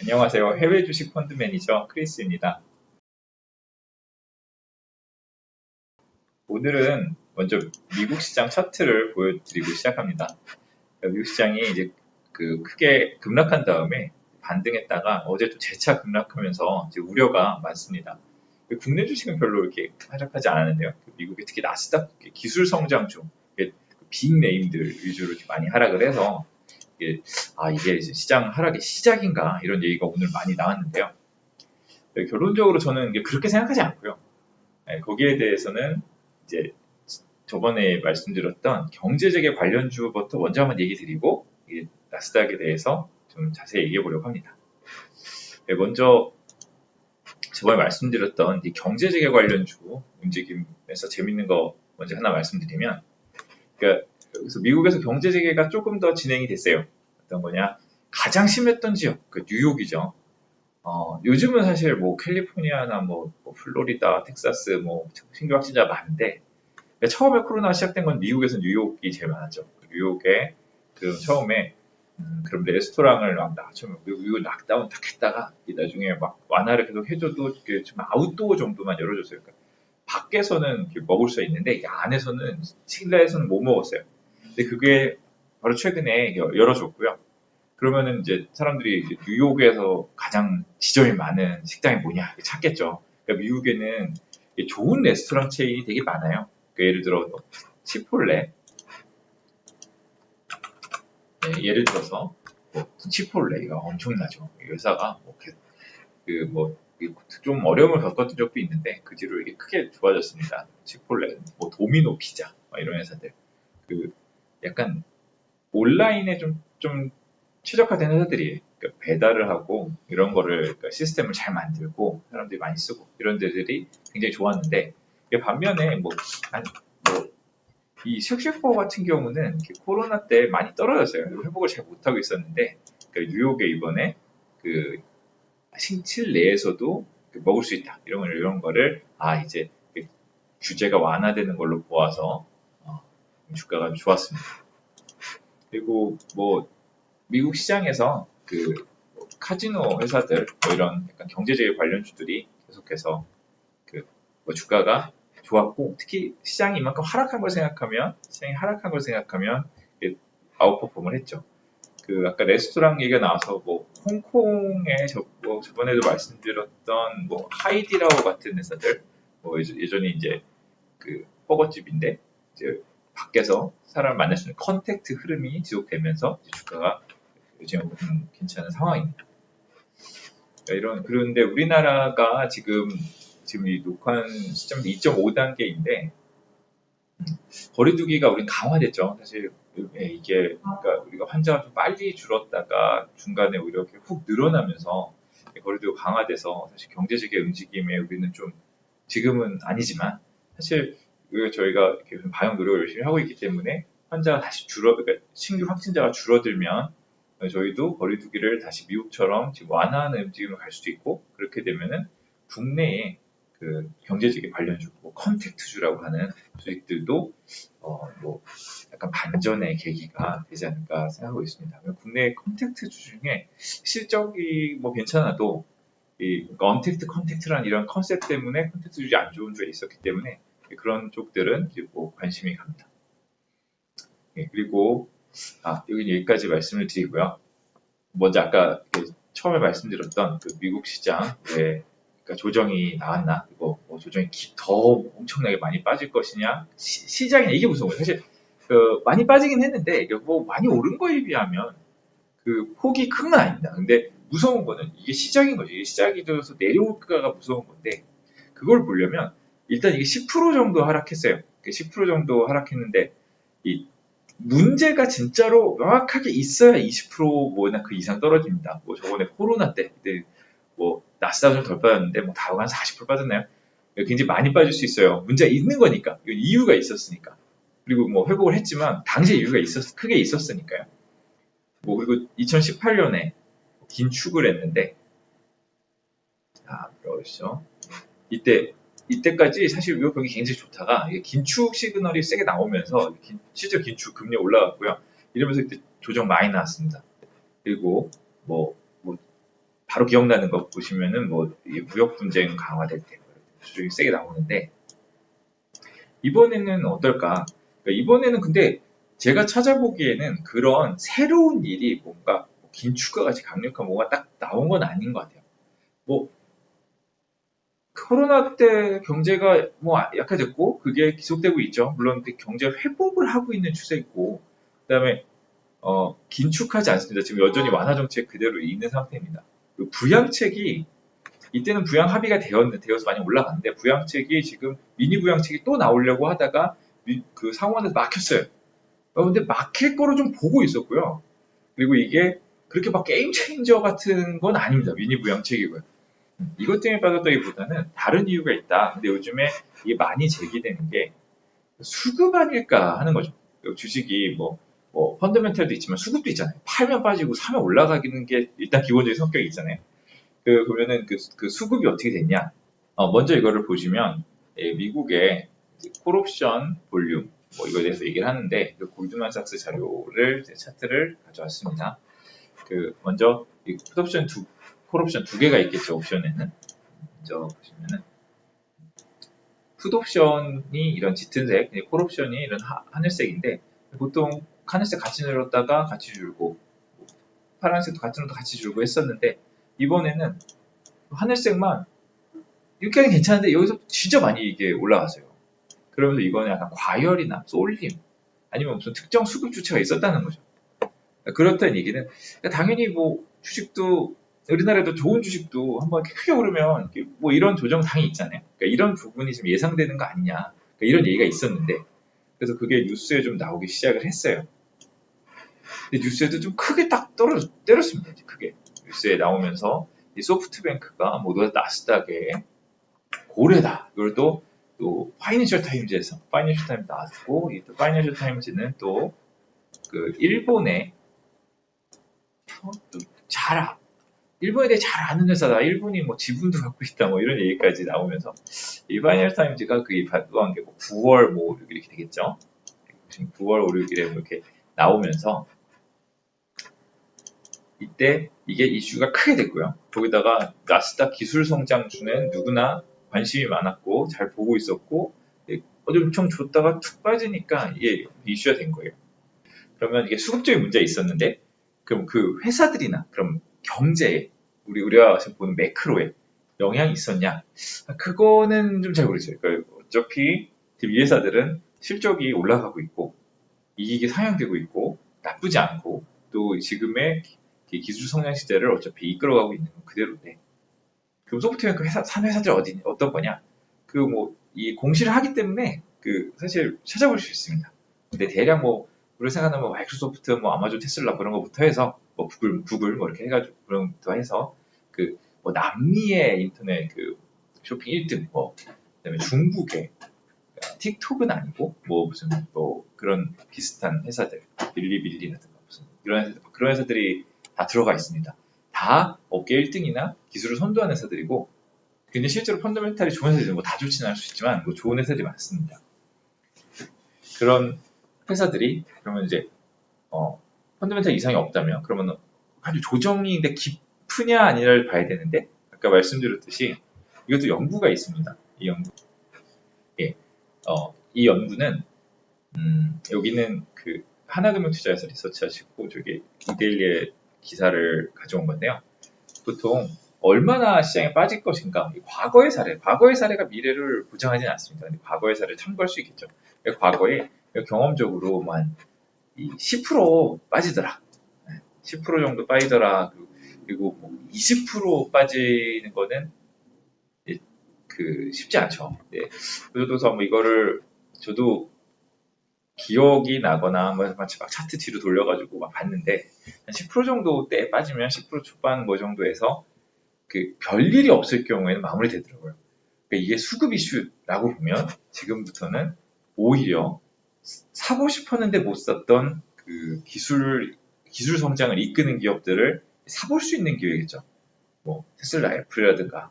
안녕하세요. 해외 주식 펀드 매니저 크리스입니다. 오늘은 먼저 미국 시장 차트를 보여드리고 시작합니다. 미국 시장이 이제 크게 급락한 다음에 반등했다가 어제 또 재차 급락하면서 이제 우려가 많습니다. 국내 주식은 별로 이렇게 하락하지 않았는데요. 미국의 특히 나스닥 기술 성장주, 빅 네임들 위주로 이렇게 많이 하락을 해서 이게 이제 시장 하락의 시작인가 이런 얘기가 오늘 많이 나왔는데요. 결론적으로 저는 이게 그렇게 생각하지 않고요. 거기에 대해서는 이제 저번에 말씀드렸던 경제재개 관련주부터 먼저 한번 얘기 드리고 나스닥에 대해서 좀 자세히 얘기해 보려고 합니다. 먼저 저번에 말씀드렸던 이 경제재개 관련주 움직임에서 재밌는 거 먼저 하나 말씀드리면, 그러니까 여기서 미국에서 경제재개가 조금 더 진행이 됐어요. 어떤 거냐? 가장 심했던 지역, 뉴욕이죠. 요즘은 사실 뭐 캘리포니아나 뭐 플로리다, 텍사스 뭐 신규 확진자 많은데, 처음에 코로나가 시작된 건 미국에서 뉴욕이 제일 많았죠. 뉴욕에 처음에 그런 레스토랑을 막 미국 락다운 딱 했다가 나중에 막 완화를 계속 해줘도 좀 아웃도어 정도만 열어줬어요. 그러니까 밖에서는 먹을 수 있는데 안에서는 실내에서는 못 먹었어요. 근데 그게 바로 최근에 열어줬고요. 그러면은 이제 사람들이 이제 뉴욕에서 가장 지점이 많은 식당이 뭐냐 찾겠죠. 그러니까 미국에는 좋은 레스토랑 체인이 되게 많아요. 그러니까 예를 들어 치폴레, 예를 들어서 치폴레가 엄청나죠. 이 회사가 좀 어려움을 겪었던 적도 있는데 그 뒤로 이게 크게 좋아졌습니다. 치폴레, 뭐 도미노 피자 이런 회사들, 약간 온라인에 좀 최적화된 회사들이에요. 그러니까 배달을 하고 이런 거를 그러니까 시스템을 잘 만들고 사람들이 많이 쓰고 이런 데들이 굉장히 좋았는데, 반면에 이 쉑쉑버거 같은 경우는 코로나 때 많이 떨어졌어요. 회복을 잘 못하고 있었는데, 그러니까 뉴욕에 이번에 실내에서도 먹을 수 있다 이런 거를 이제 규제가 완화되는 걸로 보아서 주가가 좋았습니다. 그리고 뭐 미국 시장에서 카지노 회사들 이런 약간 경제재해 관련주들이 계속해서 주가가 좋았고, 특히 시장이 이만큼 하락한 걸 생각하면 아웃퍼폼을 했죠. 아까 레스토랑 얘기가 나와서 홍콩에 저번에도 말씀드렸던 하이디라오 같은 회사들, 예전에 이제 버거집인데 이제 밖에서 사람 만날 수 있는 컨택트 흐름이 지속되면서 주가가 요즘 괜찮은 상황입니다. 그런데 우리나라가 지금 이 녹화한 시점이 2.5단계인데 거리두기가 우린 강화됐죠. 사실 이게 그러니까 우리가 환자가 좀 빨리 줄었다가 중간에 오히려 이렇게 훅 늘어나면서 거리두기가 강화돼서 사실 경제적인 움직임에 우리는 좀 지금은 아니지만 사실 저희가 이렇게 방역 노력을 열심히 하고 있기 때문에 환자가 다시 그러니까 신규 확진자가 줄어들면 저희도 거리두기를 다시 미국처럼 지금 완화하는 움직임으로 갈 수도 있고, 그렇게 되면은 국내에 경제적인 관련주, 컨택트주라고 하는 수익들도 약간 반전의 계기가 되지 않을까 생각하고 있습니다. 국내 컨택트주 중에 실적이 괜찮아도 그러니까 언택트 컨택트라는 이런 컨셉 때문에 컨택트주이 안 좋은 주에 있었기 때문에 그런 쪽들은 관심이 갑니다. 그리고 여기까지 말씀을 드리고요. 먼저 아까 처음에 말씀드렸던 미국 시장에 그러니까 조정이 나왔나, 그리고 조정이 더 엄청나게 많이 빠질 것이냐, 시장이나 이게 무서운 거예요. 사실 많이 빠지긴 했는데 많이 오른 거에 비하면 폭이 큰 건 아닙니다. 근데 무서운 거는 이게 시작인 거죠. 이게 시작이 돼서 내려올까가 무서운 건데, 그걸 보려면 일단 이게 10% 정도 하락했어요. 10% 정도 하락했는데 이 문제가 진짜로 명확하게 있어야 20% 뭐나 그 이상 떨어집니다. 저번에 코로나 때 그때 나스닥은 덜 빠졌는데 다우가 한 40% 빠졌나요? 굉장히 많이 빠질 수 있어요. 문제가 있는 거니까. 이유가 있었으니까. 그리고 회복을 했지만 당시에 이유가 크게 있었으니까요. 그리고 2018년에 긴축을 했는데, 그러시죠. 이때까지 사실 이 병이 굉장히 좋다가 긴축 시그널이 세게 나오면서 실제 긴축 금리 올라갔고요. 이러면서 그때 조정 많이 나왔습니다. 그리고 바로 기억나는 거 보시면은 뭐 무역 분쟁 강화될 때 수준이 세게 나오는데 이번에는 어떨까? 그러니까 이번에는 근데 제가 찾아보기에는 그런 새로운 일이 뭔가 긴축과 같이 강력한 뭐가 딱 나온 건 아닌 것 같아요. 뭐 코로나 때 경제가 뭐 약해졌고 그게 계속되고 있죠. 물론 경제 회복을 하고 있는 추세있고 그다음에 긴축하지 않습니다. 지금 여전히 완화 정책 그대로 있는 상태입니다. 부양책이 이때는 부양 합의가 되어서 많이 올라갔는데 부양책이 지금 미니 부양책이 또 나오려고 하다가 그 상원에서 막혔어요. 근데 막힐 거로 좀 보고 있었고요. 그리고 이게 그렇게 막 게임 체인저 같은 건 아닙니다. 미니 부양책이고요. 이것 때문에 빠졌다기보다는 다른 이유가 있다. 근데 요즘에 이게 많이 제기되는 게 수급 아닐까 하는 거죠. 주식이 뭐 펀더멘털도 있지만 수급도 있잖아요. 팔면 빠지고 사면 올라가기는 게 일단 기본적인 성격이 있잖아요. 그러면은 그 수급이 어떻게 됐냐? 먼저 이거를 보시면 미국의 콜옵션 볼륨 뭐 이거에 대해서 얘기를 하는데 그 골드만삭스 자료를 차트를 가져왔습니다. 먼저 이 콜옵션 두 개가 있겠죠. 옵션에는 먼저 보시면은 풋옵션이 이런 짙은색, 콜옵션이 이런 하늘색인데 보통 하늘색 같이 늘었다가 같이 줄고 파란색도 같이 늘었다 같이 줄고 했었는데 이번에는 하늘색만 이렇게 하면 괜찮은데 여기서 진짜 많이 이게 올라갔어요. 그러면서 이거는 약간 과열이나 쏠림 아니면 무슨 특정 수급 주체가 있었다는 거죠. 그렇다는 얘기는 당연히 뭐 주식도 우리나라에도 좋은 주식도 한번 크게 오르면 뭐 이런 조정 당이 있잖아요. 그러니까 이런 부분이 좀 예상되는 거 아니냐. 그러니까 이런 얘기가 있었는데 그래서 그게 뉴스에 좀 나오기 시작을 했어요. 근데 뉴스에도 좀 크게 딱 때렸습니다. 크게 뉴스에 나오면서 이 소프트뱅크가 모두 나스닥에 고래다. 이걸 또 파이낸셜 타임즈에서 파이낸셜 타임즈 나왔고 이 또 파이낸셜 타임즈는 또 그 일본의 일본에 대해 잘 아는 회사다. 일본이 뭐 지분도 갖고 있다. 뭐 이런 얘기까지 나오면서 이 파이낸셜 타임즈가 그게 발표한 게 뭐 9월 뭐 5일 이렇게 되겠죠. 지금 9월 5, 6일에 뭐 이렇게 나오면서 이때 이게 이슈가 크게 됐고요. 거기다가 나스닥 기술 성장주는 누구나 관심이 많았고 잘 보고 있었고 엄청 좋다가 툭 빠지니까 이게 이슈가 된 거예요. 그러면 이게 수급적인 문제가 있었는데 그럼 그 회사들이나 그럼 경제에 우리가 지금 보는 매크로에 영향이 있었냐? 그거는 좀 잘 모르겠어요. 그러니까 어차피 이 회사들은 실적이 올라가고 있고 이익이 상향되고 있고 나쁘지 않고 또 지금의 기술 성장 시대를 어차피 이끌어가고 있는 건 그대로인데 그럼 소프트웨어 회사 산 회사들 어떤 거냐? 이 공시를 하기 때문에 사실 찾아볼 수 있습니다. 근데 대략 우리 생각하는 마이크로소프트, 아마존, 테슬라 그런 것부터 해서 구글 뭐 이렇게 해가지고 그런 것부터 해서 남미의 인터넷 쇼핑 1등 그다음에 중국의 틱톡은 아니고 무슨 그런 비슷한 회사들 빌리빌리라든가 무슨 그런 회사들이 다 들어가 있습니다. 다 업계 1등이나 기술을 선도하는 회사들이고 근데 실제로 펀더멘탈이 좋은 회사들이 다 좋지는 않을 수 있지만 좋은 회사들이 많습니다. 그런 회사들이 그러면 이제 펀더멘탈 이상이 없다면 그러면 아주 조정인데 깊으냐 아니냐를 봐야 되는데 아까 말씀드렸듯이 이것도 연구가 있습니다. 이 연구. 이 연구는 여기는 하나금융투자에서 리서치하시고 저기 이데일리의 기사를 가져온 건데요. 보통 얼마나 시장에 빠질 것인가 과거의 사례가 미래를 보장하지는 않습니다. 근데 과거의 사례를 참고할 수 있겠죠. 과거에 경험적으로 10% 빠지더라. 10% 정도 빠지더라. 그리고 20% 빠지는 거는 쉽지 않죠. 네. 그래서 이거를 저도 기억이 나거나 막 차트 뒤로 돌려가지고 막 봤는데 한 10% 정도 때 빠지면 10% 초반 정도에서 별일이 없을 경우에는 마무리되더라고요. 그러니까 이게 수급 이슈라고 보면 지금부터는 오히려 사고 싶었는데 못 샀던 기술 성장을 이끄는 기업들을 사볼 수 있는 기회겠죠. 테슬라, 애플이라든가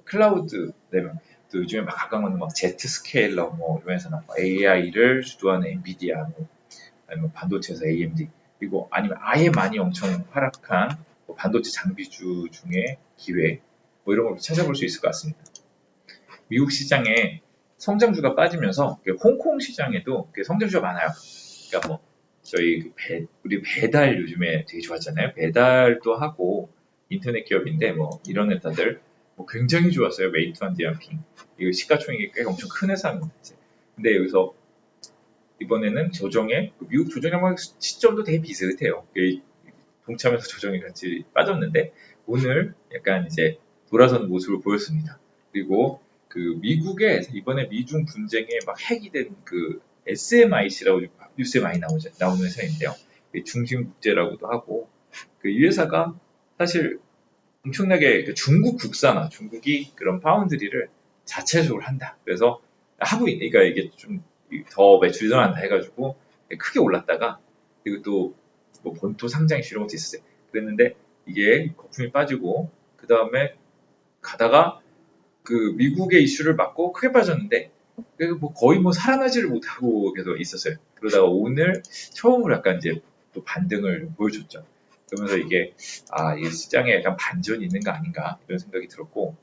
클라우드 되면 또 요즘에 막 가까운 건 제트 스케일러 이러면서 AI를 주도하는 엔비디아 아니면 반도체에서 AMD 그리고 아니면 아예 많이 엄청 하락한 뭐 반도체 장비주 중에 기회, 뭐 이런 걸 찾아볼 수 있을 것 같습니다. 미국 시장에 성장주가 빠지면서 홍콩 시장에도 성장주가 많아요. 그러니까 뭐 저희 우리 배달 요즘에 되게 좋았잖아요. 배달도 하고 인터넷 기업인데 뭐 이런 회사들 뭐 굉장히 좋았어요. 메이투안 디안핑 이거 시가총액이 꽤 엄청 큰 회사입니다. 근데 여기서 이번에는 조정에 미국 조정의 시점도 되게 비슷해요. 동참해서 조정이 같이 빠졌는데 오늘 약간 이제 돌아서는 모습을 보였습니다. 그리고 그 미국에 이번에 미중 분쟁에 막 핵이 된 그 SMIC라고 뉴스에 많이 나오는 회사인데요. 중심국제라고도 하고 이 회사가 사실 엄청나게 중국 국산화, 중국이 그런 파운드리를 자체적으로 한다. 그래서 하고 있네. 그러니까 이게 좀 더 매출이 더 난다 해가지고 크게 올랐다가 그리고 또 뭐 본토 상장 이슈 이런 것도 있었어요. 그랬는데 이게 거품이 빠지고 그 다음에 가다가 그 미국의 이슈를 받고 크게 빠졌는데 뭐 거의 뭐 살아나지를 못하고 계속 있었어요. 그러다가 오늘 처음으로 약간 이제 또 반등을 보여줬죠. 그러면서 이게 이 시장에 약간 반전이 있는 거 아닌가 이런 생각이 들었고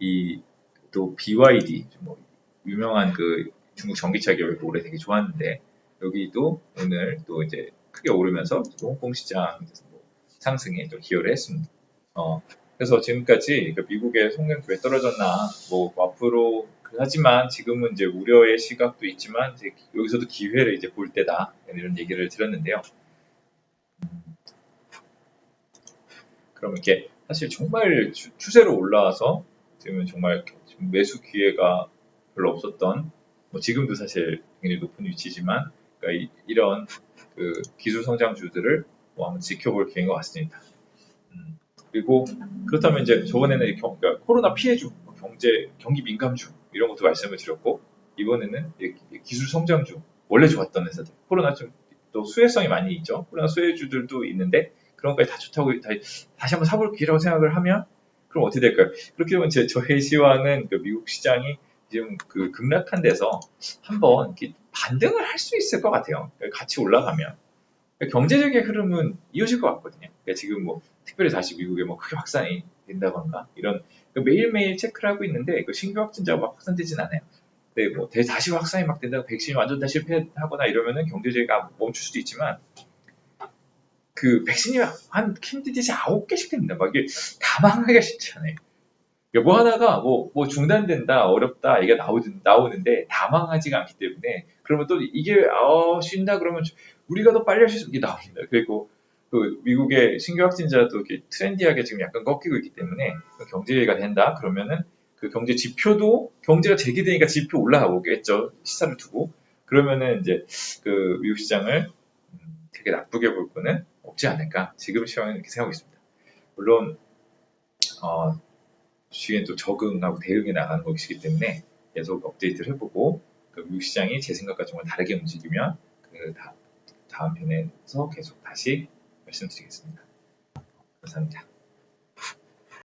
이 또 BYD 뭐 유명한 그 중국 전기차 기업이 올해 되게 좋았는데 여기도 오늘 또 이제 크게 오르면서 홍콩 시장 상승에 좀 기여를 했습니다. 그래서 지금까지 미국의 성장이 왜 떨어졌나, 뭐 앞으로 하지만 지금은 이제 우려의 시각도 있지만 이제 여기서도 기회를 이제 볼 때다 이런 얘기를 드렸는데요. 그럼 이렇게 사실 정말 추세로 올라와서 지금 정말 매수 기회가 별로 없었던, 뭐 지금도 사실 굉장히 높은 위치지만 그러니까 이런 그 기술 성장주들을 뭐 한번 지켜볼 기회인 것 같습니다. 그리고 그렇다면 이제 저번에는 그러니까 코로나 피해주, 경기 민감주 이런 것도 말씀을 드렸고 이번에는 기술 성장주 원래 좋았던 회사들 코로나 좀 또 수혜성이 많이 있죠. 코로나 수혜주들도 있는데 그런 것까지 다 좋다고 다시 한번 사볼 기회라고 생각을 하면 그럼 어떻게 될까요? 그렇게 되면 저의 시황은 미국 시장이 지금 급락한 데서 한번 반등을 할 수 있을 것 같아요. 같이 올라가면 경제적인 흐름은 이어질 것 같거든요. 지금 뭐 특별히 다시 미국에 뭐 크게 확산이 된다던가 이런 매일매일 체크를 하고 있는데 신규 확진자가 막 확산되진 않아요. 근데 뭐 다시 확산이 막 된다고 백신이 완전 다 실패하거나 이러면은 경제적이가 멈출 수도 있지만 백신이 한 캔디디지 9개씩 됩니다. 막 이게 다 망하기가 쉽잖아요. 뭐 하나가 뭐 중단된다, 어렵다, 이게 나오는데 다 망하지가 않기 때문에 그러면 또 이게 쉰다 그러면 우리가 더 빨리 할 수 있는 게 나옵니다. 그리고 또 미국의 신규 확진자도 이렇게 트렌디하게 지금 약간 꺾이고 있기 때문에 경제가 된다 그러면은 그 경제 지표도 경제가 재개되니까 지표 올라가겠죠. 시사를 두고 그러면은 이제 미국 시장을 되게 나쁘게 볼 거는 없지 않을까 지금 시황은 이렇게 생각하고 있습니다. 물론 주식엔 또 적응하고 대응해 나가는 것이기 때문에 계속 업데이트를 해보고 미국 시장이 제 생각과 정말 다르게 움직이면 다음 편에서 계속 다시 말씀드리겠습니다. 감사합니다.